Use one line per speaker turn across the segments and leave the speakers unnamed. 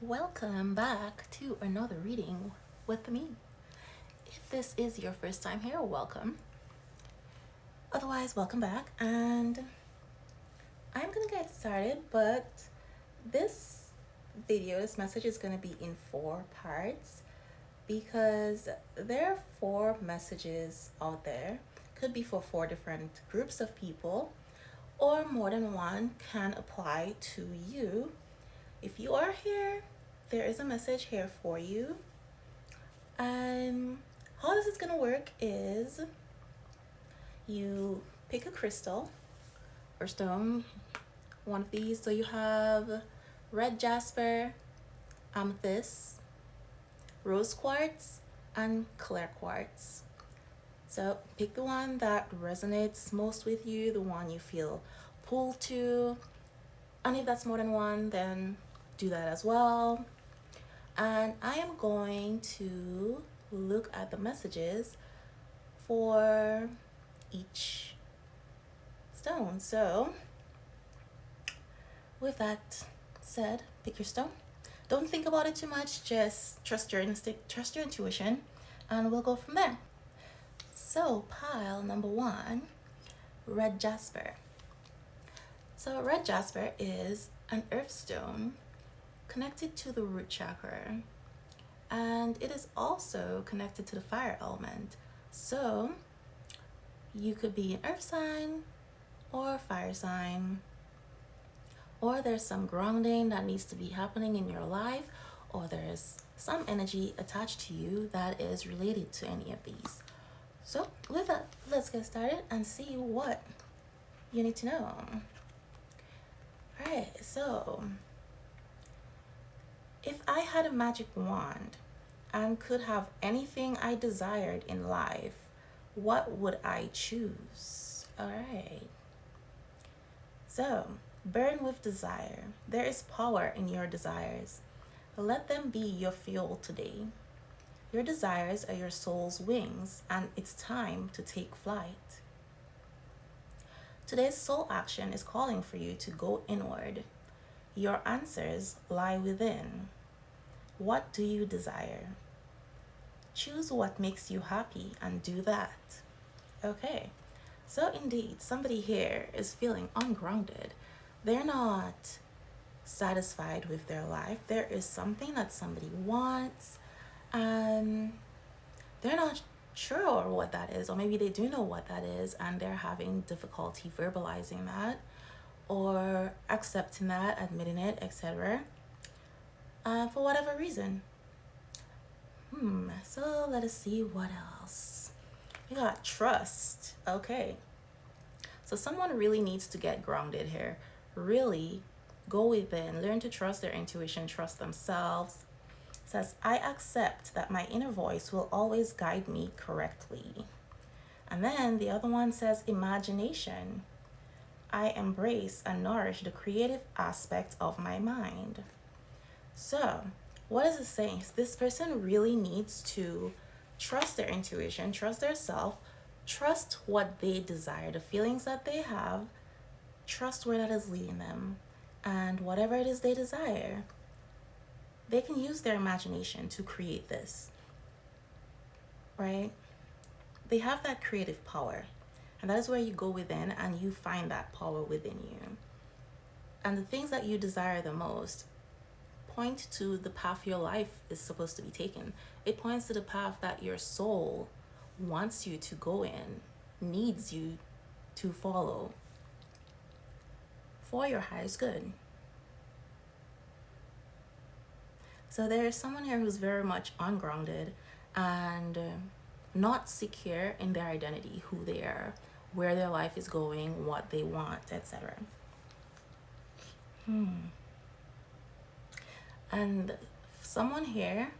Welcome back to another reading with me. If this is your first time here, welcome. Otherwise, welcome back. And I'm gonna get started, but this this message is gonna be in 4 parts because there are 4 messages out there. Could be for 4 different groups of people, or more than one can apply to you. If you are here, there is a message here for you. And how this is gonna work is you pick a crystal or stone, one of these. So you have red jasper, amethyst, rose quartz, and clear quartz. So pick the one that resonates most with you, the one you feel pulled to. And if that's more than one, then do that as well. And I am going to look at the messages for each stone. So with that said, pick your stone. Don't think about it too much, just trust your instinct, trust your intuition, and we'll go from there. So pile number 1, red jasper. So red jasper is an earth stone connected to the root chakra, and it is also connected to the fire element. So you could be an earth sign or fire sign, or there's some grounding that needs to be happening in your life, or there's some energy attached to you that is related to any of these. So with that, let's get started and see what you need to know. All right, so if I had a magic wand and could have anything I desired in life, what would I choose? All right. So, burn with desire. There is power in your desires. Let them be your fuel today. Your desires are your soul's wings, and it's time to take flight. Today's soul action is calling for you to go inward. Your answers lie within. What do you desire? Choose what makes you happy and do that. Okay, so indeed, somebody here is feeling ungrounded. They're not satisfied with their life. There is something that somebody wants, and they're not sure what that is, or maybe they do know what that is, and they're having difficulty verbalizing that or accepting that, admitting it, etc. For whatever reason. So let us see what else. We got trust. Okay. So someone really needs to get grounded here. Really go within, learn to trust their intuition, trust themselves. It says, I accept that my inner voice will always guide me correctly. And then the other one says, imagination. I embrace and nourish the creative aspect of my mind. So, what is it saying? This person really needs to trust their intuition, trust their self, trust what they desire, the feelings that they have, trust where that is leading them, and whatever it is they desire, they can use their imagination to create this, right? They have that creative power, and that is where you go within and you find that power within you. And the things that you desire the most point to the path your life is supposed to be taken. It points to the path that your soul wants you to go in, needs you to follow for your highest good. So there is someone here who's very much ungrounded and not secure in their identity, who they are, where their life is going, what they want, etc. And someone here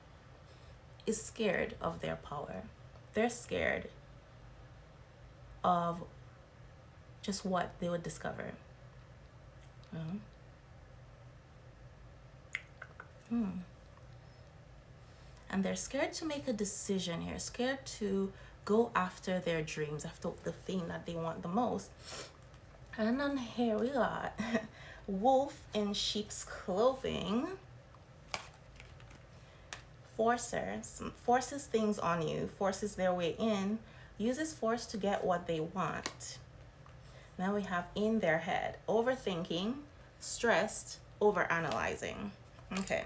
is scared of their power. They're scared of just what they would discover. And they're scared to make a decision here, scared to go after their dreams, after the thing that they want the most. And then here we got wolf in sheep's clothing. forces things on you, forces their way in, uses force to get what they want. Now we have in their head, overthinking, stressed, overanalyzing. Okay.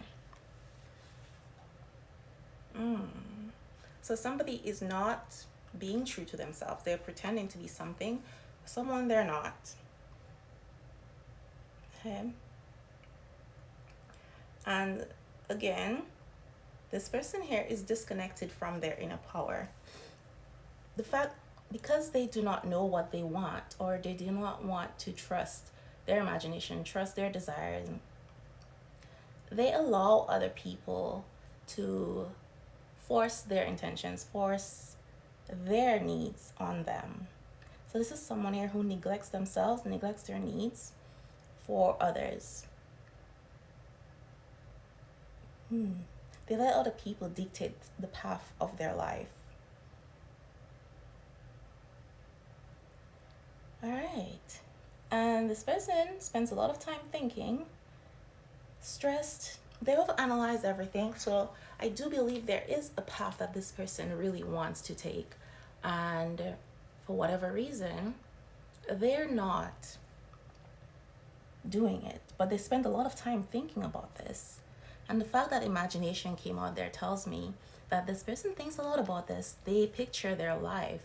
So somebody is not being true to themselves. They're pretending to be someone they're not. Okay. And again, this person here is disconnected from their inner power. Because they do not know what they want, or they do not want to trust their imagination, trust their desires, they allow other people to force their intentions, force their needs on them. So this is someone here who neglects themselves, neglects their needs for others. They let other people dictate the path of their life. All right. And this person spends a lot of time thinking, stressed. They overanalyze everything. So I do believe there is a path that this person really wants to take. And for whatever reason, they're not doing it. But they spend a lot of time thinking about this. And the fact that imagination came out there tells me that this person thinks a lot about this. They picture their life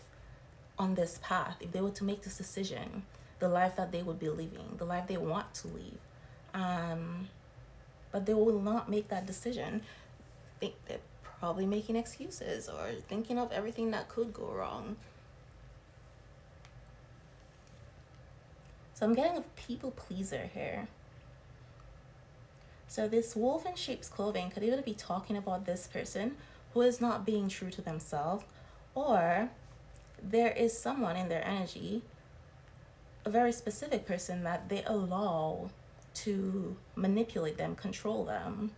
on this path. If they were to make this decision, the life that they would be living, the life they want to live. But they will not make that decision. They're probably making excuses or thinking of everything that could go wrong. So I'm getting a people pleaser here. So this wolf in sheep's clothing could either be talking about this person who is not being true to themselves, or there is someone in their energy, a very specific person that they allow to manipulate them, control them.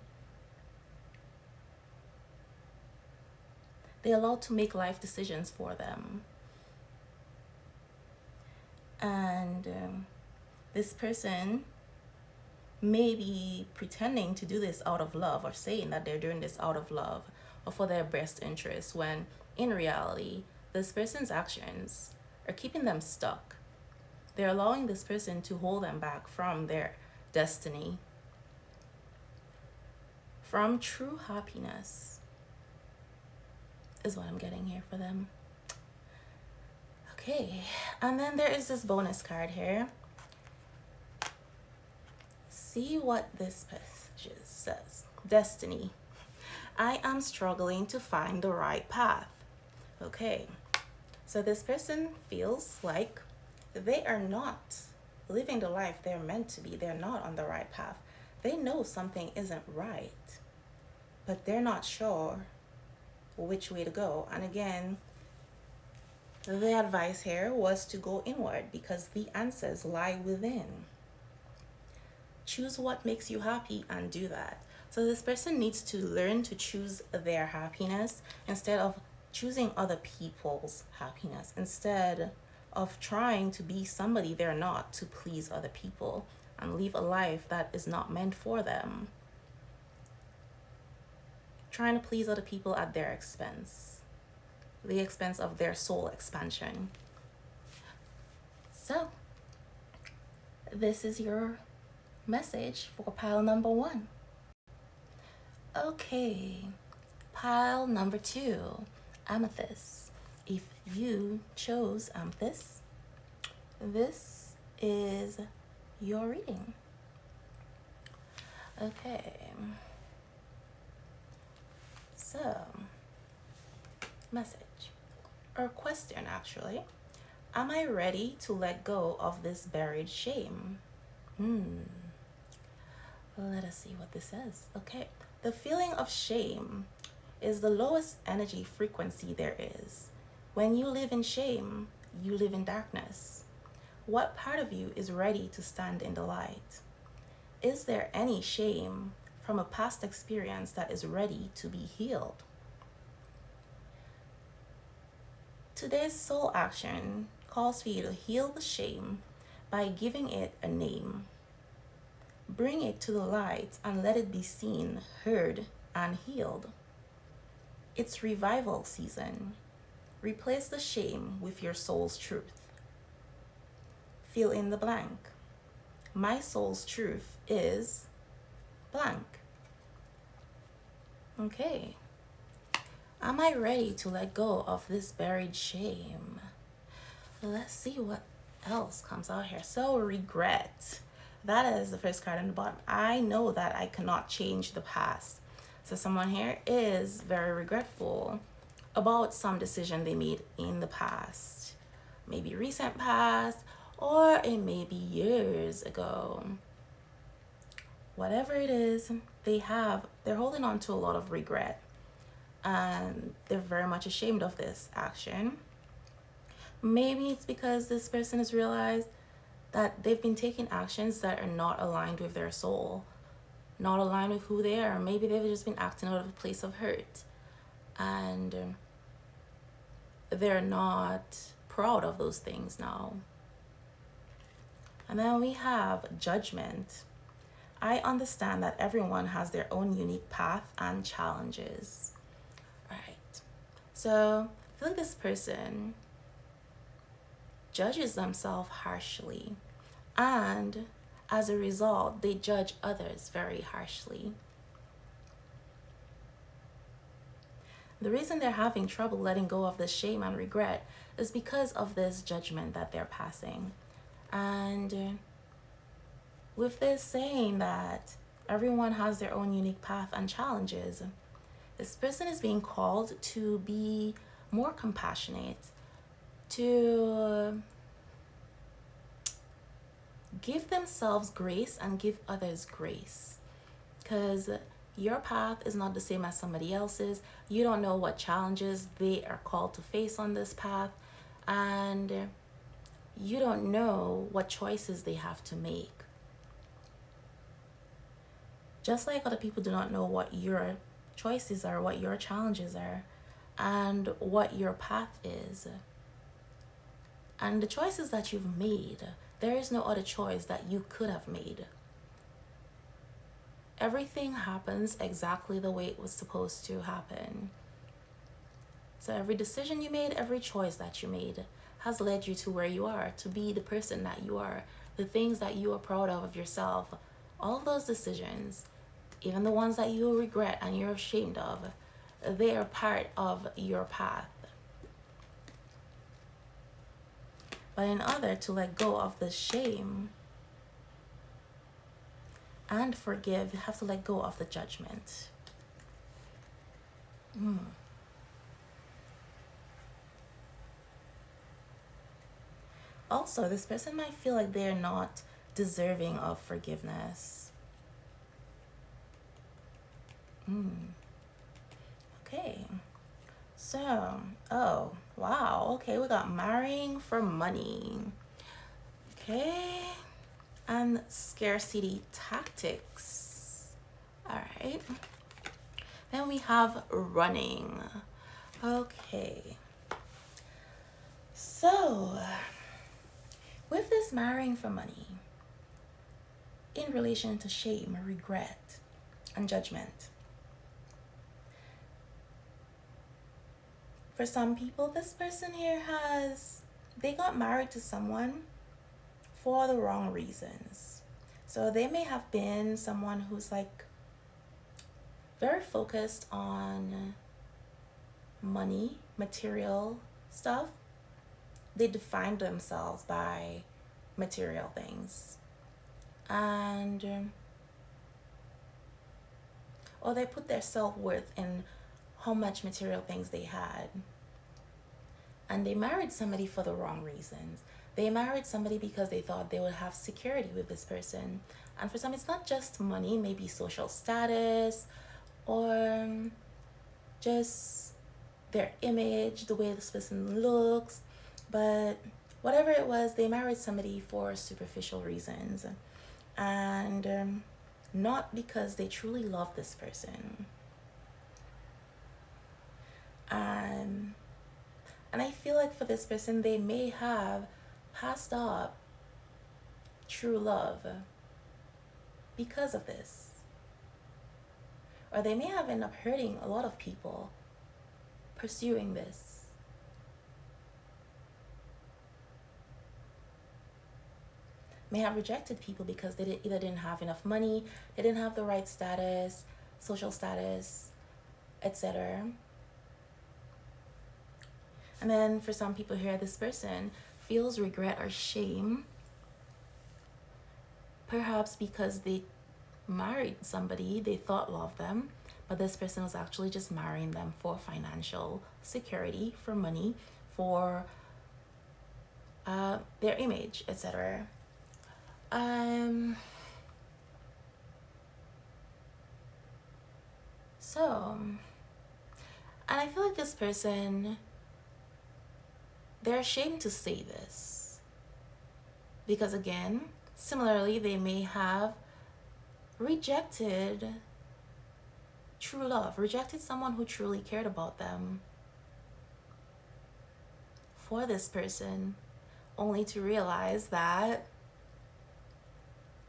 They allow to make life decisions for them. And this person may be pretending to do this out of love, or saying that they're doing this out of love or for their best interest, when in reality, this person's actions are keeping them stuck. They're allowing this person to hold them back from their destiny, from true happiness, is what I'm getting here for them. Okay, and then there is this bonus card here. See what this passage says. Destiny. I am struggling to find the right path. Okay, so this person feels like they are not living the life they're meant to be. They're not on the right path. They know something isn't right, but they're not sure which way to go. And again, the advice here was to go inward, because the answers lie within. Choose what makes you happy and do that. So this person needs to learn to choose their happiness instead of choosing other people's happiness, instead of trying to be somebody they're not to please other people and live a life that is not meant for them. Trying to please other people at their expense, the expense of their soul expansion. So this is your message for pile number 1. Okay, pile number 2, amethyst. If you chose amethyst, this is your reading. Okay, so message, or question actually. Am I ready to let go of this buried shame? Let us see what this says. Okay, the feeling of shame is the lowest energy frequency there is. When you live in shame, you live in darkness. What part of you is ready to stand in the light? Is there any shame from a past experience that is ready to be healed? Today's soul action calls for you to heal the shame by giving it a name. Bring it to the light and let it be seen, heard, and healed. It's revival season. Replace the shame with your soul's truth. Fill in the blank. My soul's truth is blank. Okay. Am I ready to let go of this buried shame? Let's see what else comes out here. So, regret. That is the first card on the bottom. I know that I cannot change the past. So, someone here is very regretful about some decision they made in the past. Maybe recent past, or it may be years ago. Whatever it is, they're holding on to a lot of regret. And they're very much ashamed of this action. Maybe it's because this person has realized that they've been taking actions that are not aligned with their soul, not aligned with who they are. Maybe they've just been acting out of a place of hurt, and they're not proud of those things now. And then we have judgment. I understand that everyone has their own unique path and challenges. All right. So I feel like this person judges themselves harshly, and as a result, they judge others very harshly. The reason they're having trouble letting go of the shame and regret is because of this judgment that they're passing. And with this saying that everyone has their own unique path and challenges, this person is being called to be more compassionate, to give themselves grace and give others grace, because your path is not the same as somebody else's. You don't know what challenges they are called to face on this path, and you don't know what choices they have to make. Just like other people do not know what your choices are, what your challenges are, and what your path is. And the choices that you've made, there is no other choice that you could have made. Everything happens exactly the way it was supposed to happen. So every decision you made, every choice that you made has led you to where you are, to be the person that you are, the things that you are proud of yourself. All of those decisions, even the ones that you regret and you're ashamed of, they are part of your path. But in order to let go of the shame and forgive, you have to let go of the judgment. Also, this person might feel like they're not deserving of forgiveness. Okay. So, oh, wow. Okay, we got marrying for money. Okay. And scarcity tactics. All right. Then we have running. Okay. So, with this marrying for money, in relation to shame, regret, and judgment, for some people, this person here they got married to someone for the wrong reasons. So they may have been someone who's like very focused on money, material stuff. They defined themselves by material things. And or they put their self-worth in how much material things they had. And they married somebody for the wrong reasons. They married somebody because they thought they would have security with this person. And for some, it's not just money, maybe social status, or just their image, the way this person looks. But whatever it was, they married somebody for superficial reasons. And not because they truly love this person. And I feel like for this person, they may have passed up true love because of this. Or they may have ended up hurting a lot of people pursuing this. May have rejected people because they either didn't have enough money, they didn't have the right status, social status, etc. And then for some people here, this person feels regret or shame, perhaps because they married somebody they thought loved them, but this person was actually just marrying them for financial security, for money, for their image, etc. So, and I feel like this person, they're ashamed to say this because, again, similarly, they may have rejected true love, rejected someone who truly cared about them for this person, only to realize that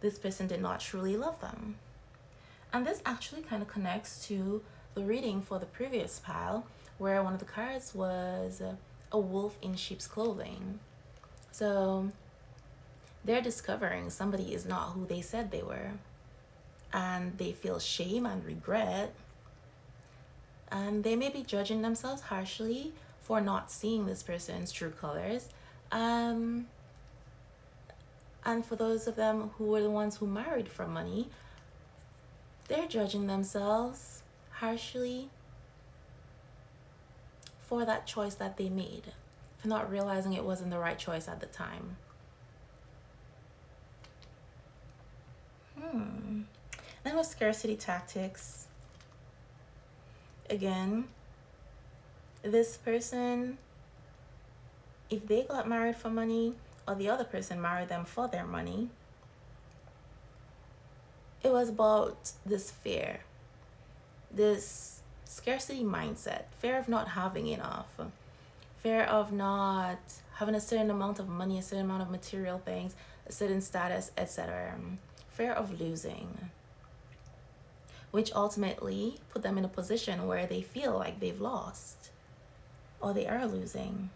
this person did not truly love them. And this actually kind of connects to the reading for the previous pile, where one of the cards was a wolf in sheep's clothing. So they're discovering somebody is not who they said they were, and they feel shame and regret, and they may be judging themselves harshly for not seeing this person's true colors. And for those of them who were the ones who married for money, they're judging themselves harshly for that choice that they made, for not realizing it wasn't the right choice at the time. Then with scarcity tactics, again, this person, if they got married for money, or the other person married them for their money, it was about this fear, this scarcity mindset, fear of not having enough, fear of not having a certain amount of money, a certain amount of material things, a certain status, etc. Fear of losing, which ultimately put them in a position where they feel like they've lost or they are losing.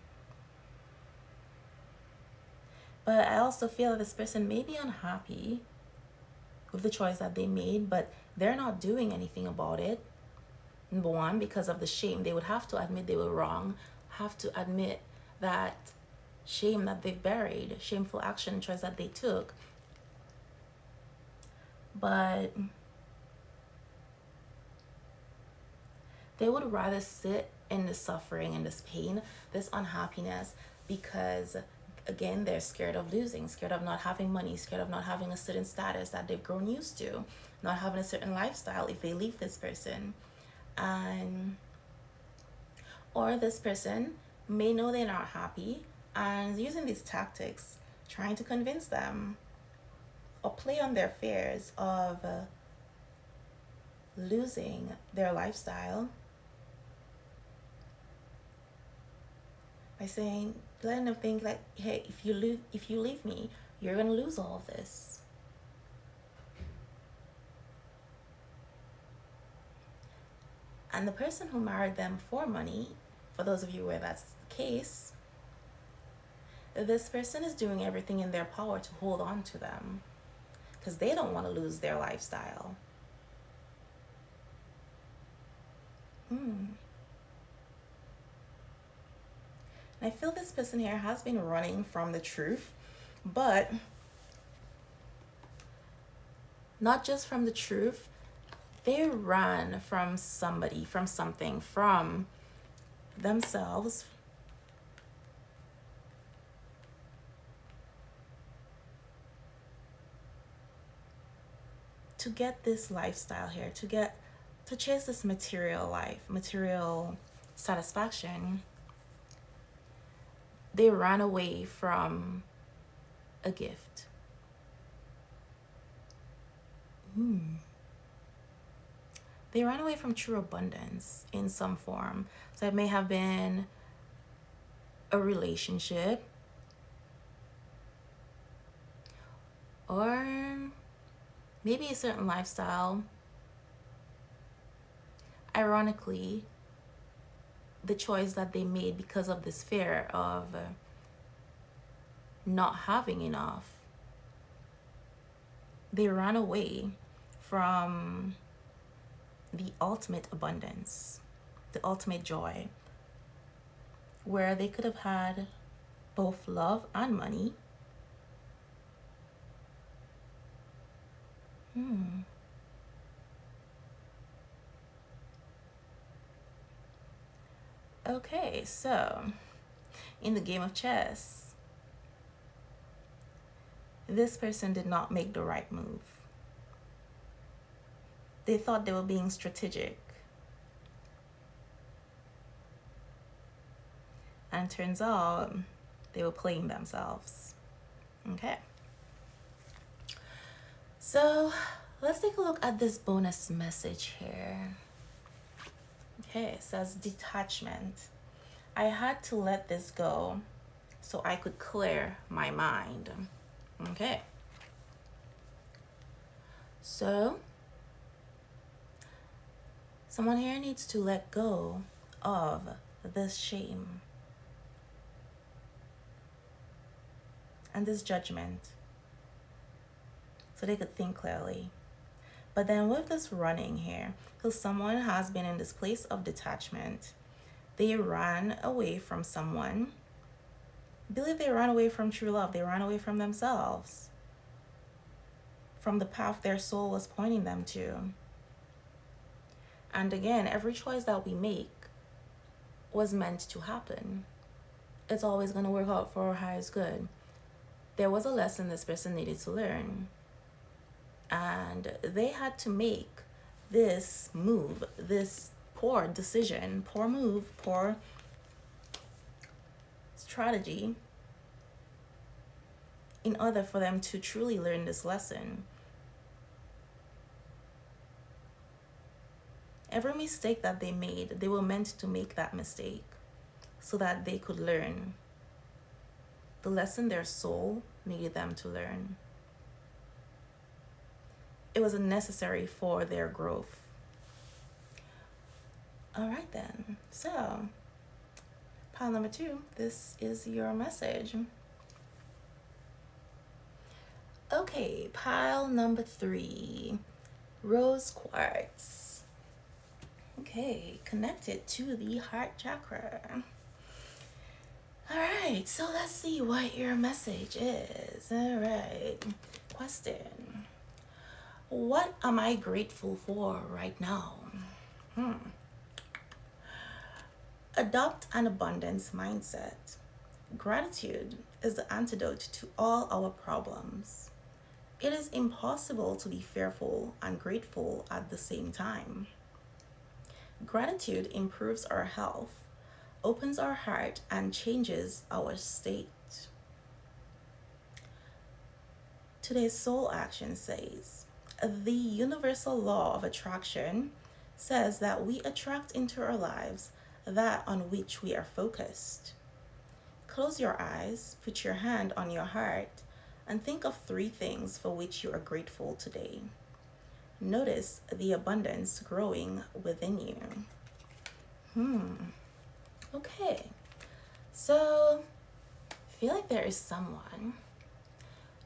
But I also feel that this person may be unhappy with the choice that they made, but they're not doing anything about it. Number one, because of the shame. They would have to admit they were wrong, have to admit that shame that they've buried, shameful action, choice that they took. But they would rather sit in this suffering and this pain, this unhappiness, because again, they're scared of losing, scared of not having money, scared of not having a certain status that they've grown used to, not having a certain lifestyle if they leave this person. Or this person may know they're not happy and using these tactics, trying to convince them or play on their fears of losing their lifestyle by saying, letting them think like, hey, if you leave me, you're gonna lose all of this. And the person who married them for money, for those of you where that's the case, this person is doing everything in their power to hold on to them because they don't want to lose their lifestyle. I feel this person here has been running from the truth, but not just from the truth. They run from somebody, from something, from themselves, to get this lifestyle here, to chase this material life, material satisfaction. They ran away from a gift. They ran away from true abundance in some form. So it may have been a relationship, or maybe a certain lifestyle. Ironically, the choice that they made because of this fear of not having enough. They ran away from the ultimate abundance, the ultimate joy, where they could have had both love and money. Okay, so in the game of chess, this person did not make the right move. They thought they were being strategic. And turns out they were playing themselves. Okay. So let's take a look at this bonus message here. Okay, it says detachment. I had to let this go so I could clear my mind. Okay. So someone here needs to let go of this shame and this judgment so they could think clearly. But then with this running here, because someone has been in this place of detachment, they ran away from someone. I believe they ran away from true love. They ran away from themselves, from the path their soul was pointing them to. And again, every choice that we make was meant to happen. It's always going to work out for our highest good. There was a lesson this person needed to learn. And they had to make this move, this poor decision, poor move, poor strategy in order for them to truly learn this lesson. Every mistake that they made, they were meant to make that mistake so that they could learn the lesson their soul needed them to learn. It was necessary for their growth. All right then, so pile number 2, this is your message. Okay, pile number 3, rose quartz. Okay, connected to the heart chakra. All right, so let's see what your message is. All right, question. What am I grateful for right now? Adopt an abundance mindset. Gratitude is the antidote to all our problems. It is impossible to be fearful and grateful at the same time. Gratitude improves our health, opens our heart, and changes our state. Today's soul action says, the universal law of attraction says that we attract into our lives that on which we are focused. Close your eyes, put your hand on your heart, and think of 3 things for which you are grateful today. Notice the abundance growing within you. Okay, so I feel like there is someone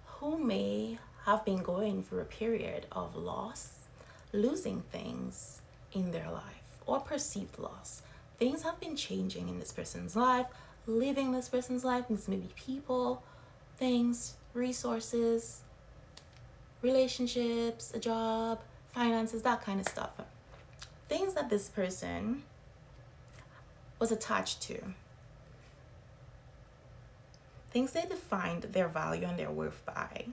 who may have been going through a period of loss, losing things in their life, or perceived loss. Things have been changing in this person's life, living this person's life. This may be people, things, resources, relationships, a job, finances, that kind of stuff. Things that this person was attached to. Things they defined their value and their worth by.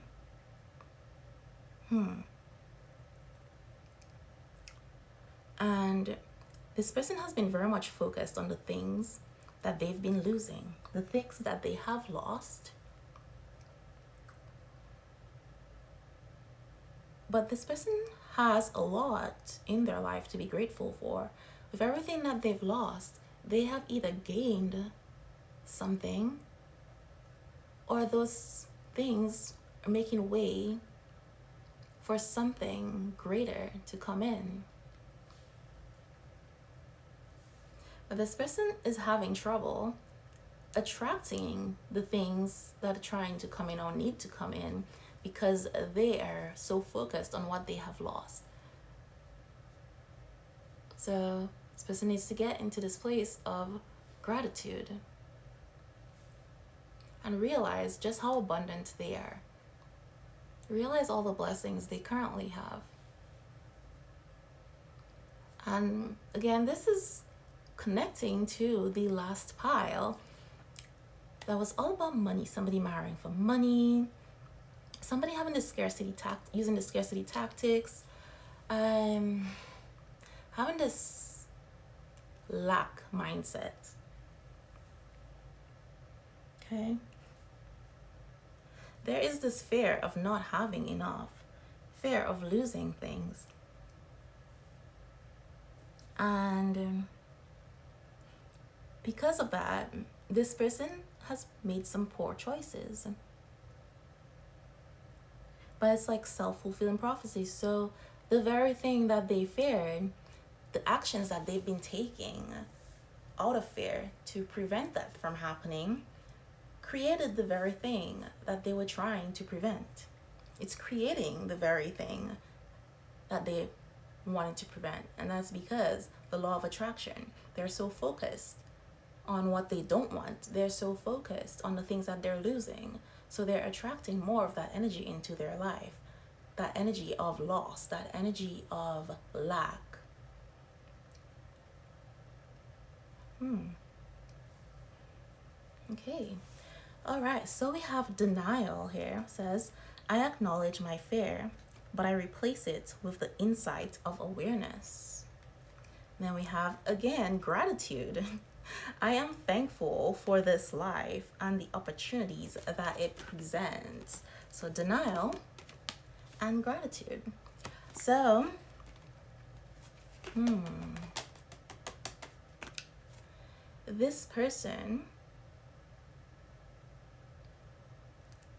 And this person has been very much focused on the things that they've been losing, the things that they have lost. But this person has a lot in their life to be grateful for. With everything that they've lost, they have either gained something or those things are making way for something greater to come in. This person is having trouble attracting the things that are trying to come in or need to come in because they are so focused on what they have lost. So this person needs to get into this place of gratitude and realize just how abundant they are. Realize all the blessings they currently have. And again, this is connecting to the last pile that was all about money. Somebody marrying for money, somebody having the using the scarcity tactics, having this lack mindset. Okay. There is this fear of not having enough, fear of losing things. And because of that, this person has made some poor choices. But it's like self-fulfilling prophecy. So the very thing that they feared, the actions that they've been taking out of fear to prevent that from happening, created the very thing that they were trying to prevent. It's creating the very thing that they wanted to prevent. And that's because the law of attraction, they're so focused on what they don't want. They're so focused on the things that they're losing. So they're attracting more of that energy into their life. That energy of loss, that energy of lack. Okay. All right, so we have denial here. It says, I acknowledge my fear, but I replace it with the insight of awareness. Then we have, again, gratitude. I am thankful for this life and the opportunities that it presents. So denial and gratitude. So, this person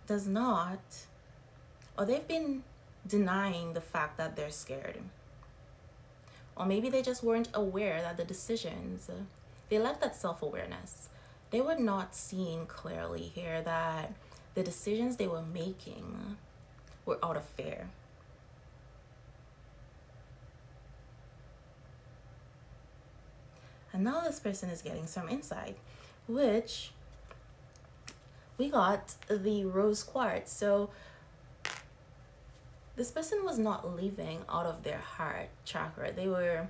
does not, or they've been denying the fact that they're scared. Or maybe they just weren't aware that the decisions, they lacked that self-awareness. They were not seeing clearly here that the decisions they were making were out of fear. And now this person is getting some insight, which we got the rose quartz. So this person was not living out of their heart chakra. They were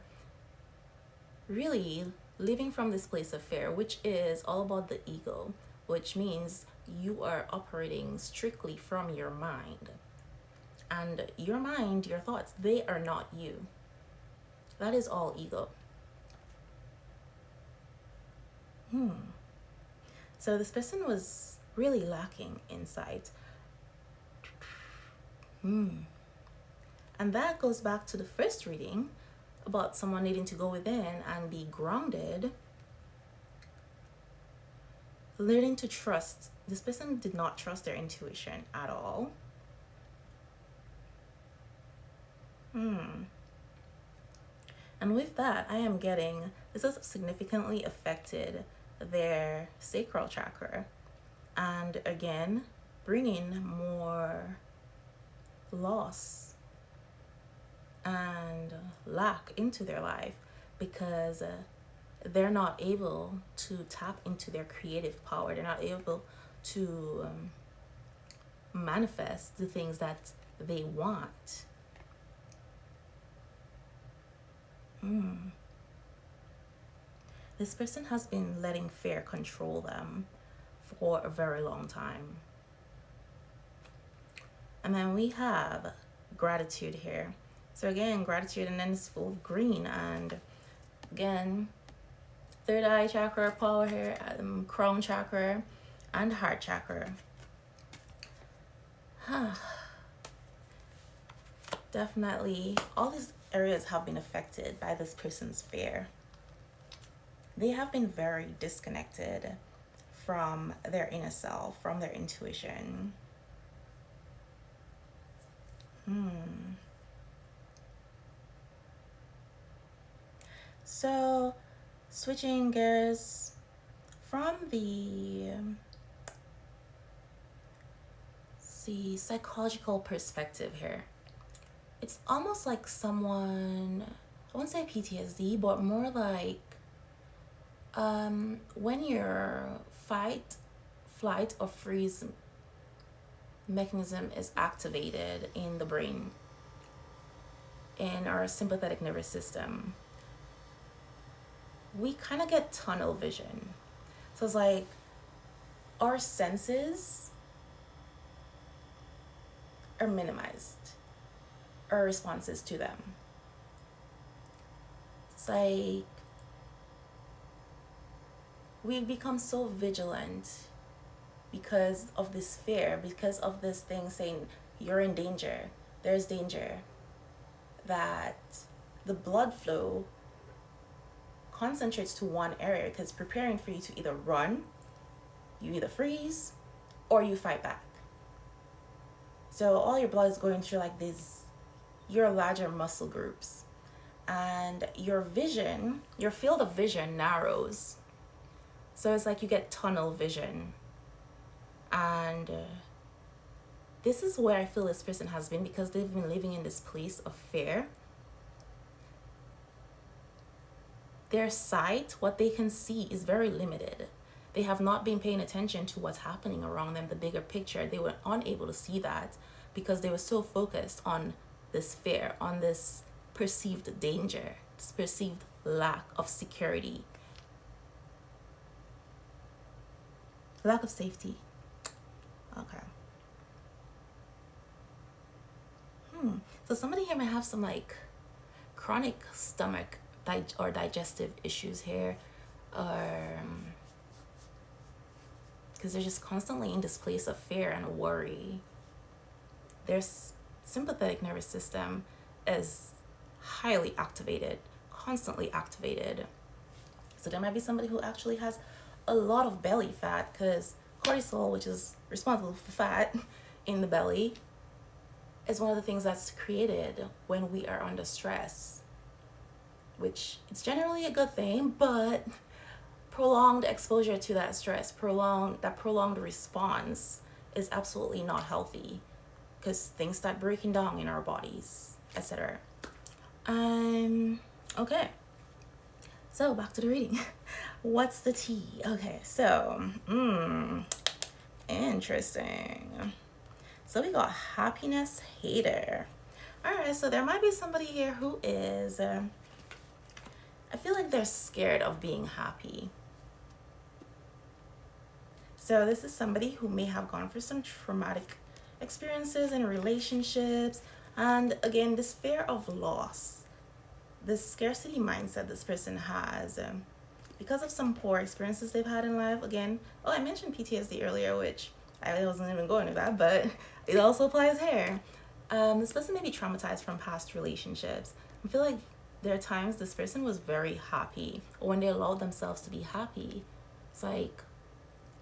really living from this place of fear, which is all about the ego, which means you are operating strictly from your mind. And your mind, your thoughts, they are not you. That is all ego. So this person was really lacking insight. And that goes back to the first reading about someone needing to go within and be grounded, learning to trust. This person did not trust their intuition at all. And with that, I am getting, this has significantly affected their sacral chakra. And again, bringing more loss and lack into their life because they're not able to tap into their creative power. They're not able to manifest the things that they want. This person has been letting fear control them for a very long time. And then we have gratitude here. So again, gratitude, and then it's full of green. And again, third eye chakra power here, crown chakra, and heart chakra. Definitely, all these areas have been affected by this person's fear. They have been very disconnected from their inner self, from their intuition. So switching gears from the psychological perspective here. It's almost like someone, I wouldn't say PTSD, but more like when your fight, flight, or freeze mechanism is activated in the brain, in our sympathetic nervous system, we kind of get tunnel vision. So it's like our senses are minimized, our responses to them. It's like we've become so vigilant because of this fear, because of this thing saying you're in danger, there's danger, that the blood flow concentrates to one area because preparing for you to either run, you either freeze, or you fight back. So all your blood is going through like these, your larger muscle groups, and your vision, your field of vision narrows. So it's like you get tunnel vision. And this is where I feel this person has been, because they've been living in this place of fear. Their sight, what they can see, is very limited. They have not been paying attention to what's happening around them, the bigger picture. They were unable to see that because they were so focused on this fear, on this perceived danger, this perceived lack of security, lack of safety. Okay. So somebody here may have some like chronic stomach or digestive issues here, or because they're just constantly in this place of fear and worry. Their sympathetic nervous system is highly activated, constantly activated. So there might be somebody who actually has a lot of belly fat, because cortisol, which is responsible for fat in the belly, is one of the things that's created when we are under stress, which it's generally a good thing, but prolonged exposure to that stress, prolonged response is absolutely not healthy, because things start breaking down in our bodies, etc. Okay. So back to the reading. What's the tea? Okay, so interesting. So we got happiness hater. All right, so there might be somebody here who is I feel like they're scared of being happy. So this is somebody who may have gone through some traumatic experiences in relationships, and again, this fear of loss, this scarcity mindset this person has, because of some poor experiences they've had in life. Again, I mentioned PTSD earlier, which I wasn't even going to that, but it also applies here. This person may be traumatized from past relationships. I feel like there are times this person was very happy, or when they allowed themselves to be happy, it's like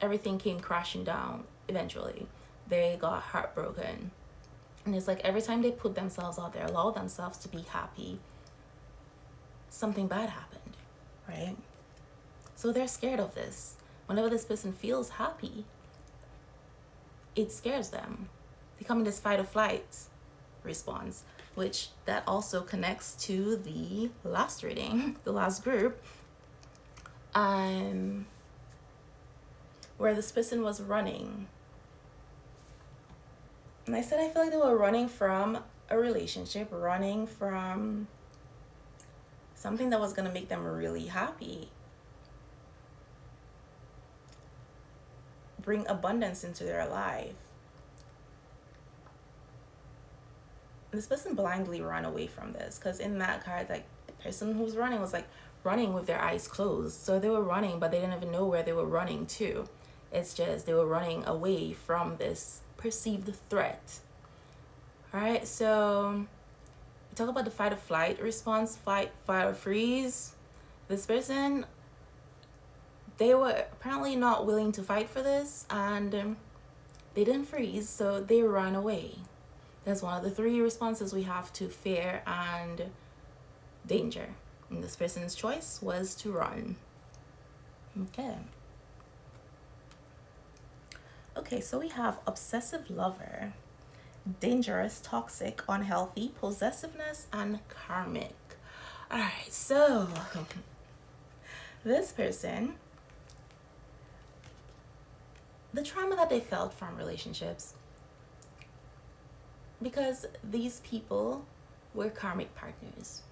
everything came crashing down eventually. They got heartbroken. And it's like every time they put themselves out there, allow themselves to be happy, something bad happened, right? So they're scared of this. Whenever this person feels happy, it scares them. They come in this fight or flight response, which that also connects to the last reading, the last group, where this person was running. And I said I feel like they were running from a relationship, running from something that was going to make them really happy, bring abundance into their life. And this person blindly ran away from this, because in that card, like, the person who was running was like running with their eyes closed. So they were running, but they didn't even know where they were running to. It's just they were running away from this perceived threat. All right, so we talk about the fight or flight response, fight or freeze. This person, they were apparently not willing to fight for this, and they didn't freeze, so they ran away. That's one of the three responses we have to fear and danger. And this person's choice was to run. Okay. Okay, so we have obsessive lover, dangerous, toxic, unhealthy, possessiveness, and karmic. All right, so this person, the trauma that they felt from relationships, because these people were karmic partners.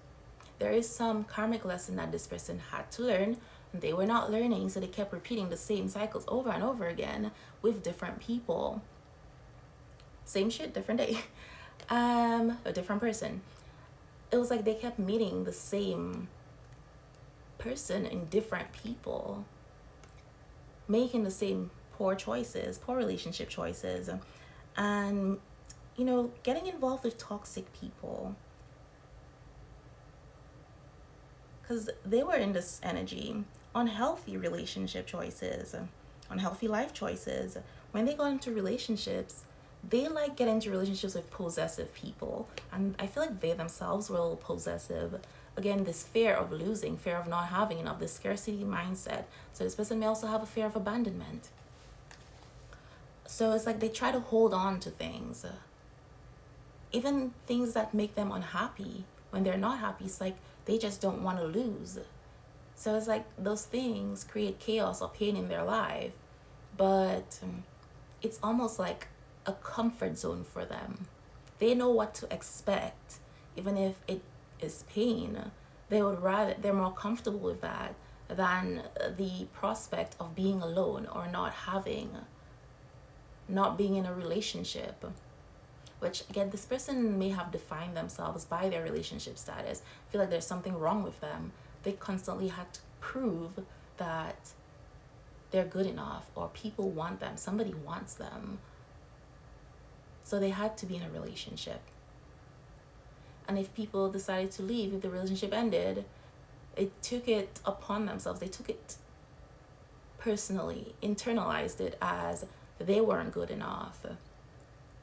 There is some karmic lesson that this person had to learn, and they were not learning, so they kept repeating the same cycles over and over again with different people. Same shit, different day. A different person. It was like they kept meeting the same person in different people, making the same poor choices, poor relationship choices, and getting involved with toxic people, because they were in this energy, unhealthy relationship choices, unhealthy life choices. When they got into relationships, they like get into relationships with possessive people, and I feel like they themselves were a little possessive. Again, this fear of losing, fear of not having enough, this scarcity mindset. So this person may also have a fear of abandonment. So it's like they try to hold on to things, even things that make them unhappy. When they're not happy, it's like they just don't want to lose. So it's like those things create chaos or pain in their life, but it's almost like a comfort zone for them. They know what to expect, even if it is pain. They're more comfortable with that than the prospect of being alone or not being in a relationship. Which, again, this person may have defined themselves by their relationship status. Feel like there's something wrong with them. They constantly had to prove that they're good enough, or people want them, somebody wants them. So they had to be in a relationship. And if people decided to leave, if the relationship ended, they took it upon themselves. They took it personally, internalized it as they weren't good enough,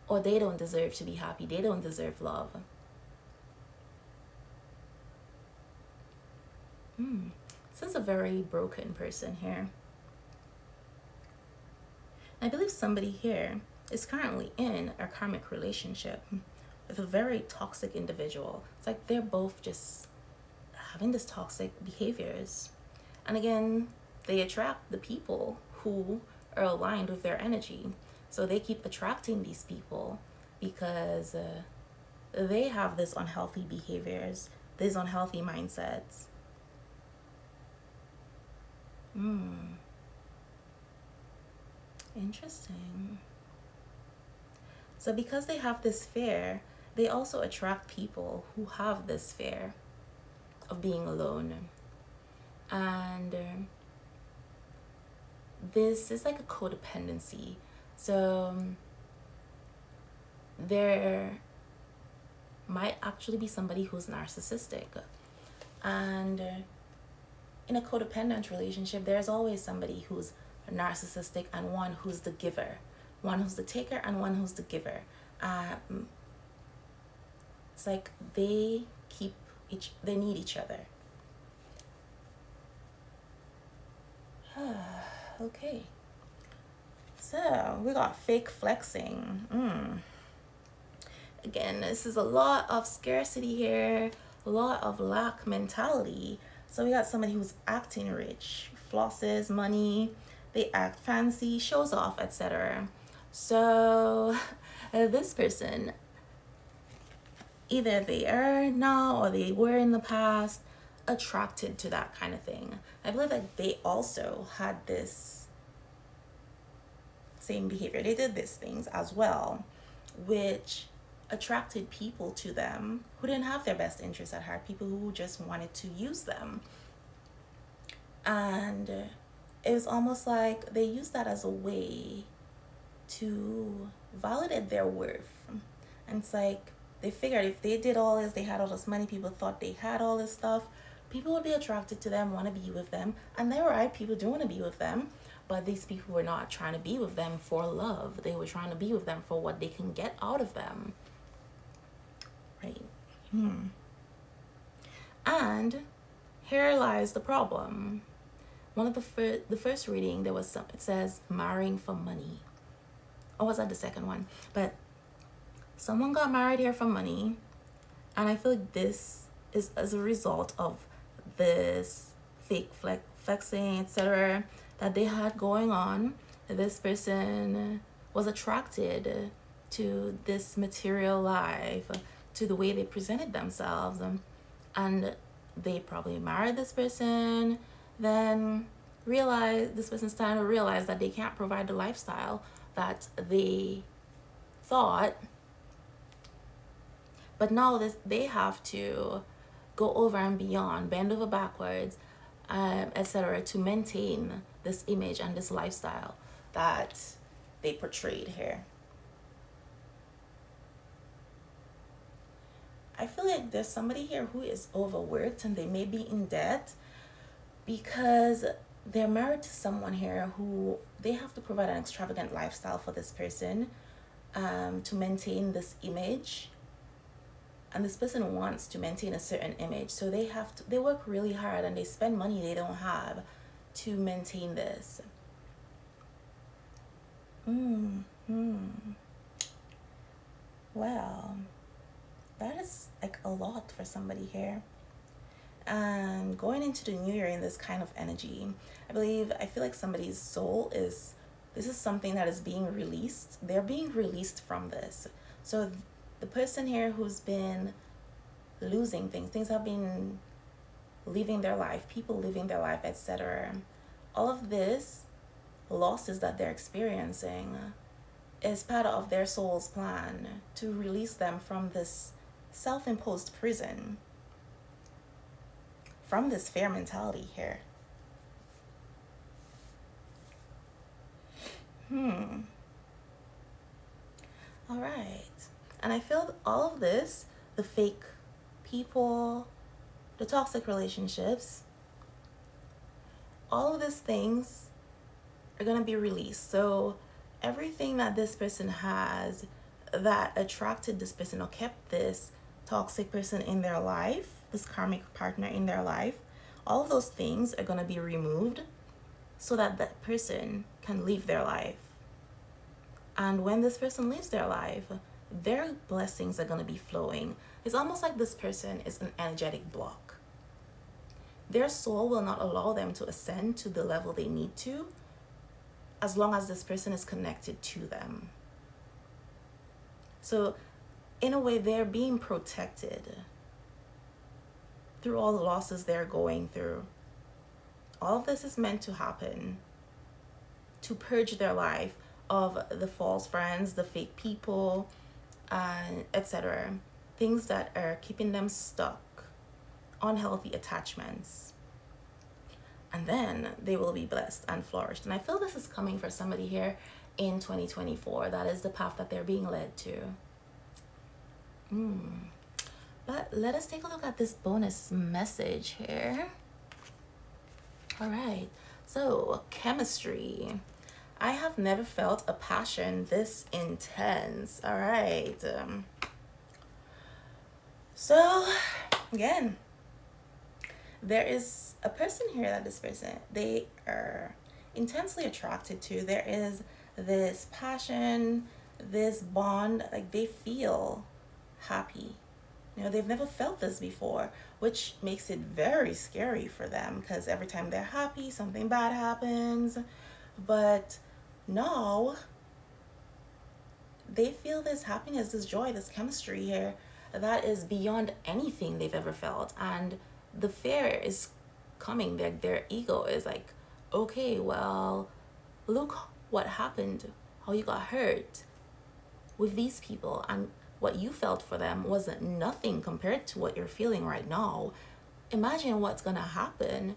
or they don't deserve to be happy, they don't deserve love. This is a very broken person here. I believe somebody here is currently in a karmic relationship with a very toxic individual. It's like they're both just having this toxic behaviors. And again, they attract the people who are aligned with their energy. So they keep attracting these people because they have this unhealthy behaviors, these unhealthy mindsets. Interesting. So because they have this fear, they also attract people who have this fear of being alone. And this is like a codependency. So there might actually be somebody who's narcissistic. And in a codependent relationship, there's always somebody who's narcissistic and one who's the giver, one who's the taker and one who's the giver. It's like they need each other. Okay, so we got fake flexing. Again, this is a lot of scarcity here, a lot of lack mentality. So we got somebody who's acting rich, flosses money, they act fancy, shows off, etc. So this person, either they are now or they were in the past attracted to that kind of thing. I believe that they also had this same behavior. They did these things as well, which attracted people to them who didn't have their best interests at heart, people who just wanted to use them. And it was almost like they used that as a way to validate their worth. And it's like they figured if they did all this, they had all this money, people thought they had all this stuff, people would be attracted to them, want to be with them. And they were right, people do want to be with them, but these people were not trying to be with them for love. They were trying to be with them for what they can get out of them. Right? And here lies the problem. one of the first reading, there was some, it says marrying for money. Or was that the second one? But someone got married here for money, and I feel like this is as a result of this fake flexing, etc., that they had going on. This person was attracted to this material life, to the way they presented themselves, and they probably married this person, then realized this person's time to realize that they can't provide the lifestyle that they thought. But now they have to go over and beyond, bend over backwards, etc., to maintain this image and this lifestyle that they portrayed here. I feel like there's somebody here who is overworked and they may be in debt because they're married to someone here who they have to provide an extravagant lifestyle for this person, to maintain this image. And this person wants to maintain a certain image, so they work really hard and they spend money they don't have to maintain this. Well, that is like a lot for somebody here. And going into the new year in this kind of energy, I feel like somebody's soul this is something that is being released. They're being released from this. So the person here who's been losing things have been living their life, people living their life, etc. All of this losses that they're experiencing is part of their soul's plan to release them from this self-imposed prison, from this fear mentality here. All right. And I feel all of this, the fake people, the toxic relationships, all of these things are going to be released. So everything that this person has that attracted this person or kept this toxic person in their life, this karmic partner in their life, all of those things are going to be removed so that that person can live their life. And when this person lives their life, their blessings are going to be flowing. It's almost like this person is an energetic block. Their soul will not allow them to ascend to the level they need to as long as this person is connected to them. So in a way, they're being protected through all the losses they're going through. All of this is meant to happen to purge their life of the false friends, the fake people, etc. Things that are keeping them stuck, unhealthy attachments. And then they will be blessed and flourished. And I feel this is coming for somebody here in 2024. That is the path that they're being led to. But let us take a look at this bonus message here. All right. So, chemistry. I have never felt a passion this intense. All right. So, again, there is a person here that this person, they are intensely attracted to. There is this passion, this bond, like they feel happy. You know, they've never felt this before, which makes it very scary for them because every time they're happy, something bad happens. But now they feel this happiness, this joy, this chemistry here that is beyond anything they've ever felt. And the fear is coming. Their ego is like, okay, well, look what happened, how you got hurt with these people, and what you felt for them wasn't nothing compared to what you're feeling right now. Imagine what's gonna happen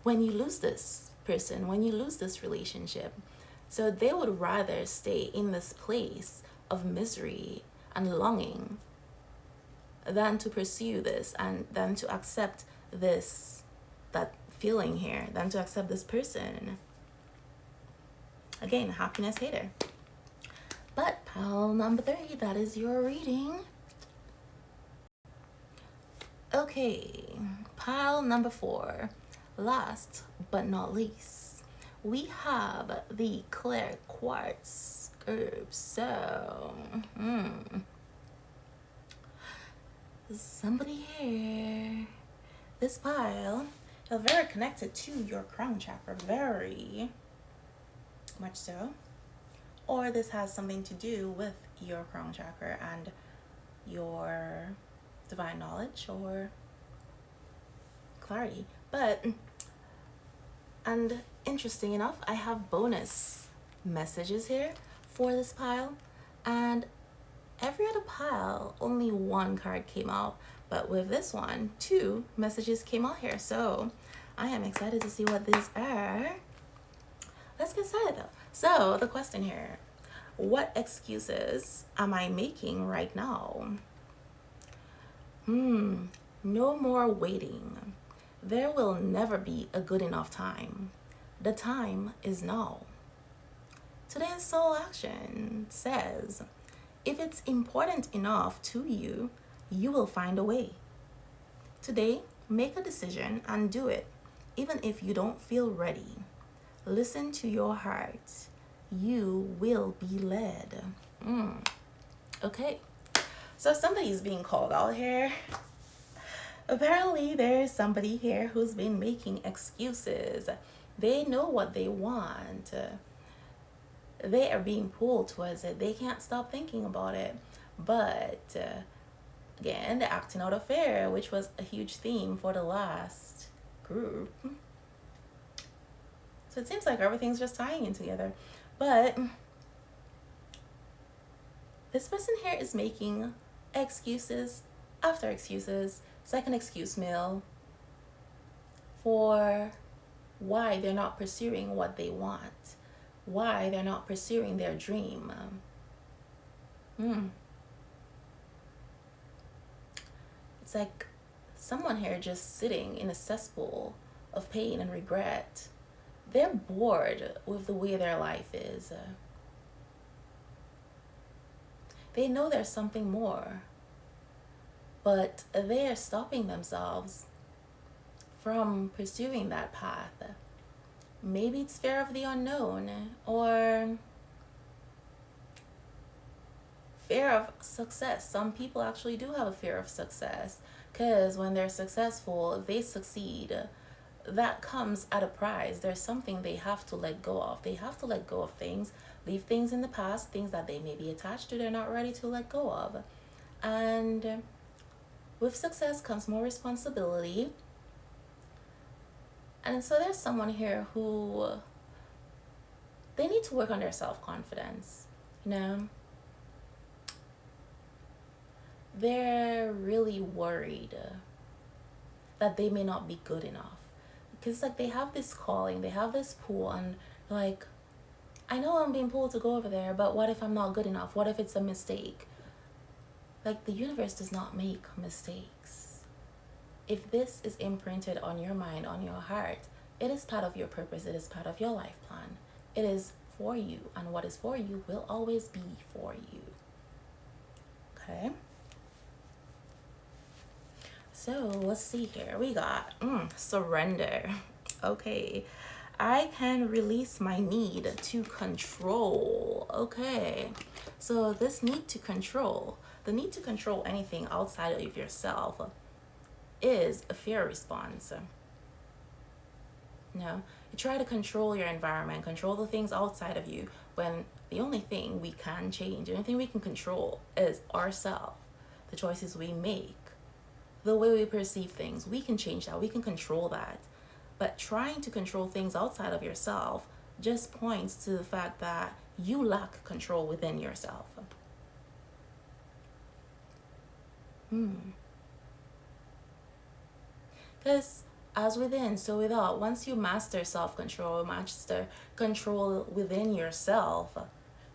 when you lose this person, when you lose this relationship. So they would rather stay in this place of misery and longing than to pursue this, and than to accept this, that feeling here, than to accept this person. Again, happiness hater. But pile number 3, that is your reading. Okay, pile number 4, last but not least, we have the clear quartz group. So, somebody here, this pile, is very connected to your crown chakra, very much so. Or this has something to do with your crown chakra and your divine knowledge or clarity. But, and interesting enough, I have bonus messages here for this pile, and every other pile only one card came out, but with this one 2 messages came out here. So I am excited to see what these are. Let's get started though. So the question here, what excuses am I making right now? No more waiting. There will never be a good enough time. The time is now. Today's soul action says, if it's important enough to you, you will find a way. Today, make a decision and do it, even if you don't feel ready. Listen to your heart. You will be led. Okay, so somebody's being called out here. Apparently, there's somebody here who's been making excuses. They know what they want. They are being pulled towards it. They can't stop thinking about it. But again, they're acting out of fear, which was a huge theme for the last group. So it seems like everything's just tying in together. But this person here is making excuses after excuses, second excuse meal, for why they're not pursuing what they want, why they're not pursuing their dream. It's like someone here just sitting in a cesspool of pain and regret. They're bored with the way their life is. They know there's something more, but they're stopping themselves from pursuing that path. Maybe it's fear of the unknown or fear of success. Some people actually do have a fear of success because when they're successful, if they succeed, that comes at a price. There's something they have to let go of. They have to let go of things, leave things in the past, things that they may be attached to, they're not ready to let go of. And with success comes more responsibility. And so there's someone here who, they need to work on their self-confidence, you know? They're really worried that they may not be good enough. Because like they have this calling, they have this pull, and like, I know I'm being pulled to go over there, but what if I'm not good enough? What if it's a mistake? Like, the universe does not make mistakes. If this is imprinted on your mind, on your heart, it is part of your purpose. It is part of your life plan. It is for you, and what is for you will always be for you. Okay? So let's see here. We got surrender. Okay. I can release my need to control. Okay. So this need to control, the need to control anything outside of yourself is a fear response. You know, you try to control your environment, control the things outside of you, when the only thing we can change, the only thing we can control is ourselves, the choices we make, the way we perceive things. We can change that. We can control that. But trying to control things outside of yourself just points to the fact that you lack control within yourself. Because as within, so without. Once you master self-control, master control within yourself,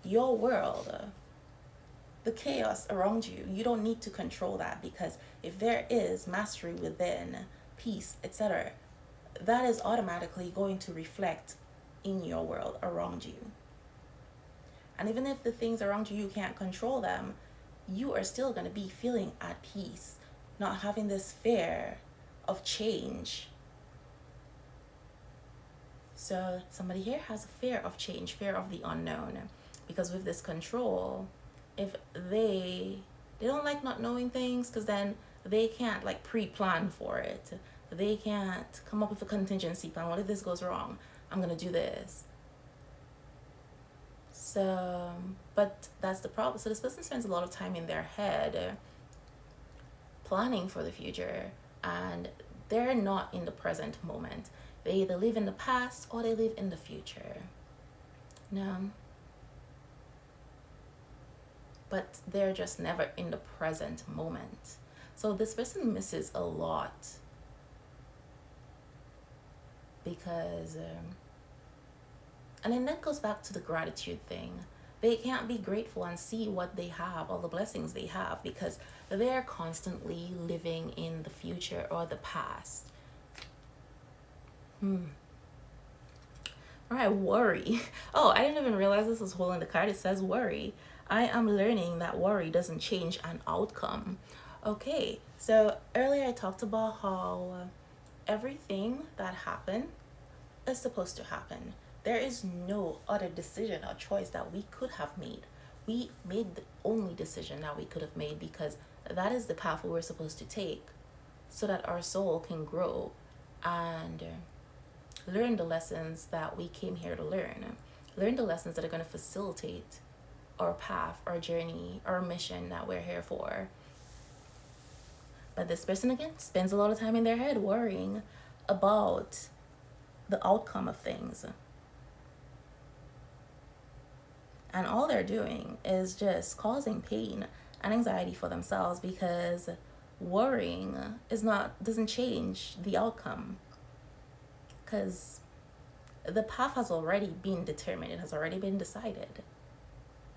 your world, the chaos around you, you don't need to control that, because if there is mastery within, peace, etc., that is automatically going to reflect in your world around you. And even if the things around you, you can't control them, you are still going to be feeling at peace, not having this fear of change. So somebody here has a fear of change, fear of the unknown, because with this control, if they don't like not knowing things, because then they can't like pre-plan for it. They can't come up with a contingency plan. What if this goes wrong? I'm gonna do this. So, but that's the problem. So this person spends a lot of time in their head planning for the future, and they're not in the present moment. They either live in the past or they live in the future. No. But they're just never in the present moment. So this person misses a lot because, and then that goes back to the gratitude thing. They can't be grateful and see what they have, all the blessings they have, because they're constantly living in the future or the past. All right, worry. Oh, I didn't even realize this was holding the card. It says worry. I am learning that worry doesn't change an outcome. Okay, so earlier I talked about how everything that happened is supposed to happen. There is no other decision or choice that we could have made. We made the only decision that we could have made, because that is the path we were supposed to take so that our soul can grow and learn the lessons that we came here to learn. Learn the lessons that are going to facilitate our path, our journey, our mission that we're here for. But this person, again, spends a lot of time in their head worrying about the outcome of things. And all they're doing is just causing pain and anxiety for themselves, because worrying doesn't change the outcome. Because the path has already been determined. It has already been decided.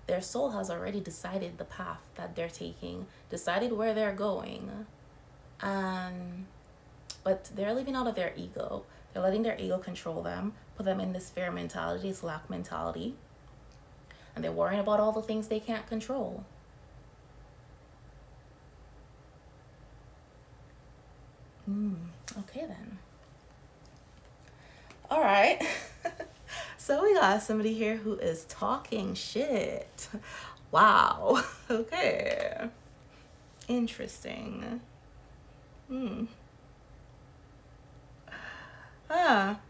Their soul has already decided the path that they're taking, decided where they're going. But they're living out of their ego. They're letting their ego control them, put them in this fear mentality, this lack mentality. And they're worrying about all the things they can't control. Okay then. All right. So we got somebody here who is talking shit. Wow. Okay. Interesting.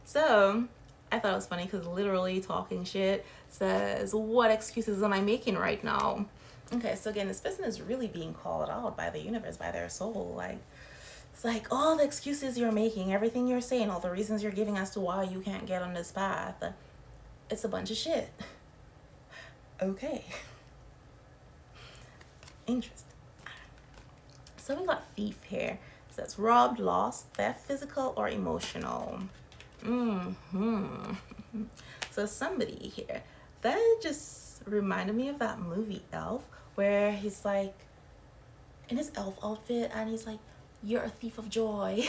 So I thought it was funny because literally talking shit says, what excuses am I making right now? Okay, so again, this person is really being called out by the universe, by their soul. Like, it's like all the excuses you're making, everything you're saying, all the reasons you're giving as to why you can't get on this path, it's a bunch of shit. Okay. Interesting. So we got thief here. It says robbed, lost, theft, physical or emotional. So somebody here, that just reminded me of that movie Elf, where he's like in his elf outfit and he's like, you're a thief of joy.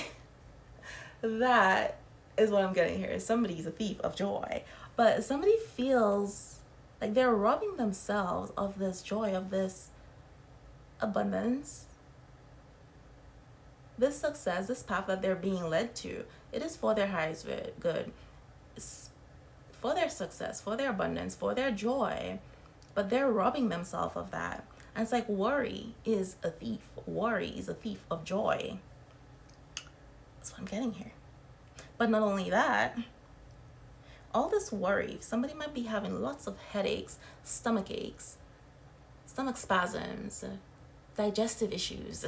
That is what I'm getting here. Somebody's a thief of joy, but somebody feels like they're robbing themselves of this joy, of this abundance, this success, this path that they're being led to. It is for their highest good. It's for their success, for their abundance, for their joy, but they're robbing themselves of that. And it's like worry is a thief. Worry is a thief of joy. That's what I'm getting here. But not only that, all this worry, somebody might be having lots of headaches, stomach aches, stomach spasms, digestive issues,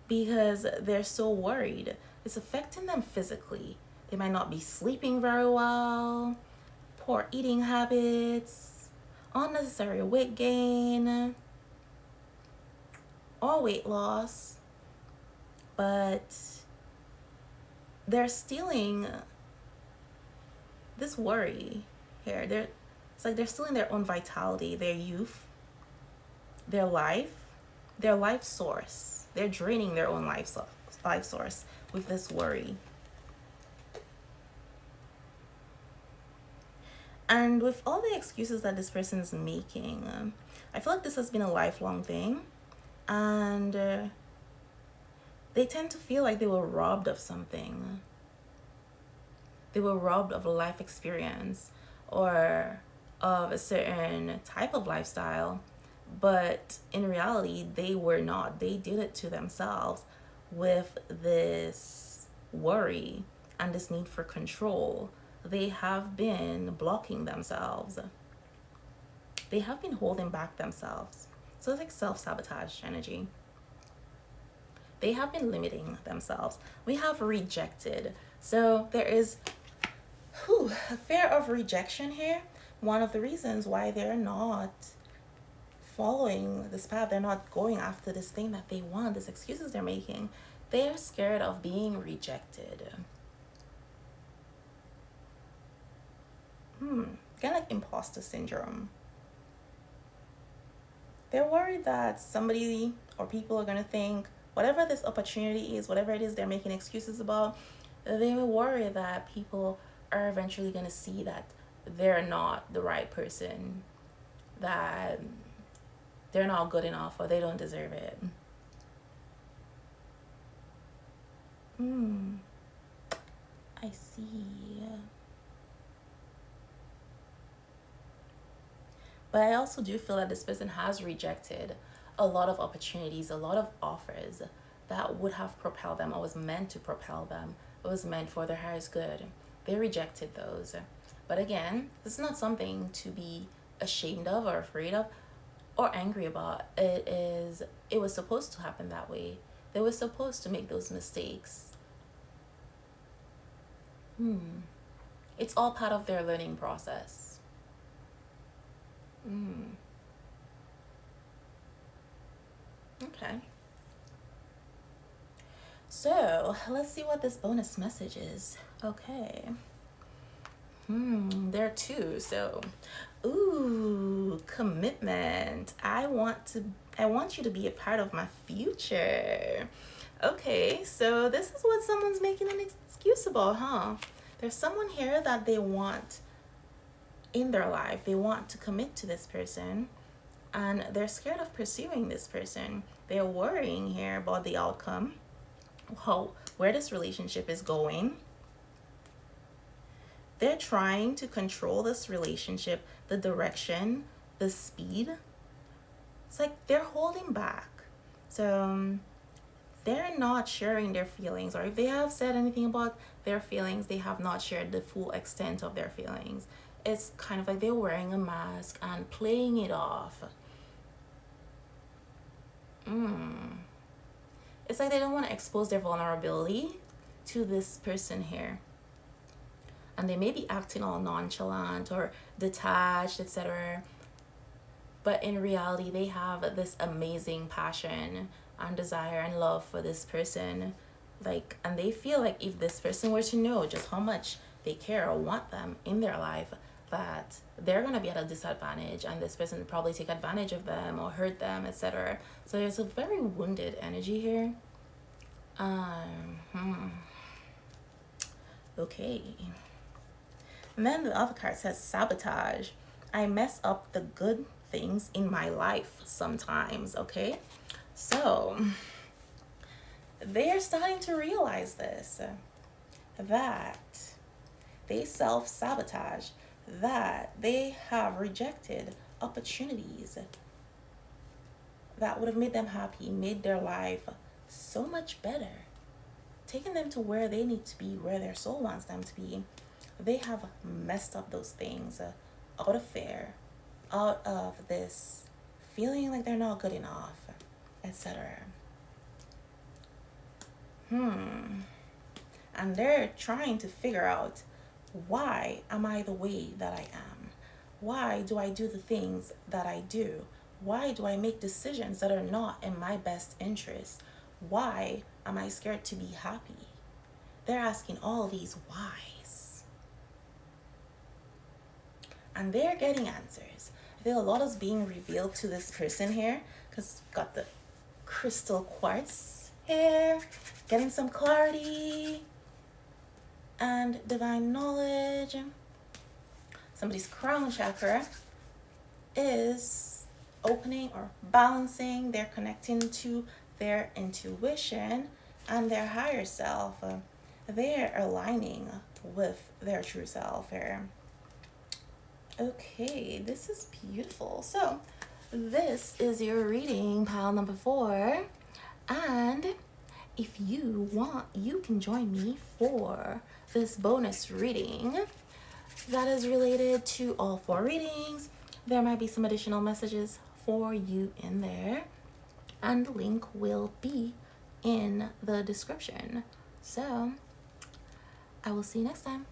because they're so worried. It's affecting them physically. They might not be sleeping very well, poor eating habits, unnecessary weight gain, or weight loss. But they're stealing this worry here. It's like they're stealing their own vitality, their youth, their life source. They're draining their own life source with this worry. And with all the excuses that this person is making, I feel like this has been a lifelong thing. And they tend to feel like they were robbed of something. They were robbed of a life experience or of a certain type of lifestyle. But in reality, they were not. They did it to themselves with this worry and this need for control. They have been blocking themselves, they have been holding back themselves. So it's like self sabotage energy. They have been limiting themselves. We have rejected. So there is a fear of rejection here. One of the reasons why they're not following this path, they're not going after this thing that they want, these excuses they're making, they're scared of being rejected. Kind of like imposter syndrome. They're worried that somebody or people are going to think whatever this opportunity is, whatever it is they're making excuses about, they worry that people are eventually going to see that they're not the right person, that they're not good enough, or they don't deserve it. I see. But I also do feel that this person has rejected a lot of opportunities, a lot of offers that would have propelled them or was meant to propel them. It was meant for their highest good. They rejected those. But again, this is not something to be ashamed of or afraid of or angry about. It was supposed to happen that way. They were supposed to make those mistakes. It's all part of their learning process. Okay. So let's see what this bonus message is. Okay. There are two. So, commitment. I want you to be a part of my future. Okay, so this is what someone's making an excuse about, huh? There's someone here that they want in their life. They want to commit to this person, and they're scared of pursuing this person. They're worrying here about the outcome, where this relationship is going. They're trying to control this relationship, the direction, the speed. It's like they're holding back. So they're not sharing their feelings, or if they have said anything about their feelings, they have not shared the full extent of their feelings. It's kind of like they're wearing a mask and playing it off. It's like they don't want to expose their vulnerability to this person here. And they may be acting all nonchalant or detached, etc. But in reality, they have this amazing passion and desire and love for this person. And they feel like if this person were to know just how much they care or want them in their life, that they're going to be at a disadvantage, and this person would probably take advantage of them or hurt them, etc. So there's a very wounded energy here. Okay. And then the other card says sabotage. I mess up the good things in my life sometimes, okay? So they're starting to realize this, that they self-sabotage, that they have rejected opportunities that would have made them happy, made their life so much better, taking them to where they need to be, where their soul wants them to be. They have messed up those things out of fear, out of this feeling like they're not good enough, etc. And they're trying to figure out, why am I the way that I am? Why do I do the things that I do? Why do I make decisions that are not in my best interest? Why am I scared to be happy? They're asking all these whys. And they're getting answers. I feel a lot is being revealed to this person here, because got the crystal quartz here, getting some clarity and divine knowledge. Somebody's crown chakra is opening or balancing. They're connecting to their intuition and their higher self. they're aligning with their true self here. Okay, this is beautiful. So this is your reading, pile number 4. And if you want, you can join me for this bonus reading that is related to all 4 readings. There might be some additional messages for you in there, and the link will be in the description. So I will see you next time.